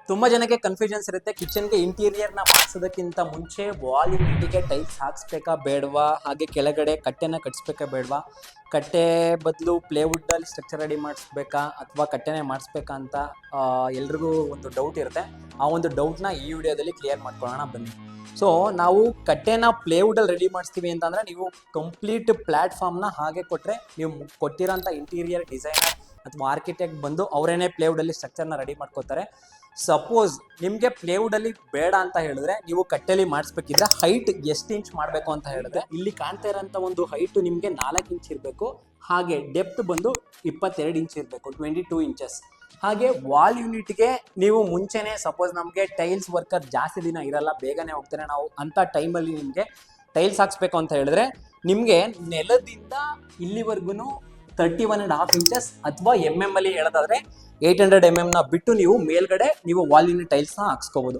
ತುಂಬಾ ಜನಕ್ಕೆ ಕನ್ಫ್ಯೂಷನ್ಸ್ ಇರುತ್ತೆ. ಕಿಚನ್ಗೆ ಇಂಟೀರಿಯರ್ನ ಮಾಡಿಸೋದಕ್ಕಿಂತ ಮುಂಚೆ ವಾಲ್ ಯೂನಿಟಿಗೆ ಟೈಲ್ಸ್ ಹಾಕ್ಸ್ಬೇಕಾ ಬೇಡವಾ, ಹಾಗೆ ಕೆಳಗಡೆ ಕಟ್ಟೆನ ಕಟ್ಸ್ಬೇಕಾ ಬೇಡವಾ, ಕಟ್ಟೆ ಬದಲು ಪ್ಲೇವುಡ್ಡಲ್ಲಿ ಸ್ಟ್ರಕ್ಚರ್ ರೆಡಿ ಮಾಡಿಸ್ಬೇಕಾ ಅಥವಾ ಕಟ್ಟೆನೇ ಮಾಡಿಸ್ಬೇಕಾ ಅಂತ ಎಲ್ರಿಗೂ ಒಂದು ಡೌಟ್ ಇರುತ್ತೆ. ಆ ಒಂದು ಡೌಟ್ನ ಈ ವಿಡಿಯೋದಲ್ಲಿ ಕ್ಲಿಯರ್ ಮಾಡ್ಕೊಳ್ಳೋಣ ಬನ್ನಿ. ಸೊ ನಾವು ಕಟ್ಟೆನ ಪ್ಲೇವುಡಲ್ಲಿ ರೆಡಿ ಮಾಡಿಸ್ತೀವಿ ಅಂತಂದರೆ ನೀವು ಕಂಪ್ಲೀಟ್ ಪ್ಲ್ಯಾಟ್ಫಾರ್ಮ್ನ ಹಾಗೆ ಕೊಟ್ಟರೆ ನೀವು ಕೊಟ್ಟಿರೋಂಥ ಇಂಟೀರಿಯರ್ ಡಿಸೈನರ್ ಅಥವಾ ಆರ್ಕಿಟೆಕ್ಟ್ ಬಂದು ಅವರೇನೇ ಪ್ಲೇವುಡಲ್ಲಿ ಸ್ಟ್ರಕ್ಚರ್ನ ರೆಡಿ ಮಾಡ್ಕೋತಾರೆ. ಸಪೋಸ್ ನಿಮಗೆ ಪ್ಲೇವುಡಲ್ಲಿ ಬೇಡ ಅಂತ ಹೇಳಿದ್ರೆ ನೀವು ಕಟ್ಟೆಲಿ ಮಾಡಿಸ್ಬೇಕಿದ್ರೆ ಹೈಟ್ ಎಷ್ಟು ಇಂಚ್ ಮಾಡಬೇಕು ಅಂತ ಹೇಳಿದ್ರೆ ಇಲ್ಲಿ ಕಾಣ್ತಾ ಇರೋಂಥ ಒಂದು ಹೈಟು ನಿಮಗೆ 4 ಇಂಚ್ ಇರಬೇಕು. ಹಾಗೆ ಡೆಪ್ತ್ ಬಂದು 22 ಇಂಚ್ ಇರಬೇಕು, 22 ಇಂಚಸ್. ಹಾಗೆ ವಾಲ್ ಯೂನಿಟ್ಗೆ ನೀವು ಮುಂಚೆನೇ ಸಪೋಸ್ ನಮಗೆ ಟೈಲ್ಸ್ ವರ್ಕರ್ ಜಾಸ್ತಿ ದಿನ ಇರಲ್ಲ, ಬೇಗನೆ ಹೋಗ್ತಾರೆ, ನಾವು ಅಂಥ ಟೈಮಲ್ಲಿ ನಿಮಗೆ ಟೈಲ್ಸ್ ಹಾಕ್ಸ್ಬೇಕು ಅಂತ ಹೇಳಿದ್ರೆ ನಿಮಗೆ ನೆಲದಿಂದ ಇಲ್ಲಿವರೆಗೂ 31.5 ಇಂಚಸ್ ಅಥವಾ MM ಅಲ್ಲಿ ಹೇಳೋದಾದ್ರೆ 800 mm ನ ಬಿಟ್ಟು ನೀವು ಮೇಲ್ಗಡೆ ನೀವು ವಾಲ್ ಯೂನಿಟ್ ಟೈಲ್ಸ್ನ ಹಾಕ್ಸ್ಕೋಬೋದು.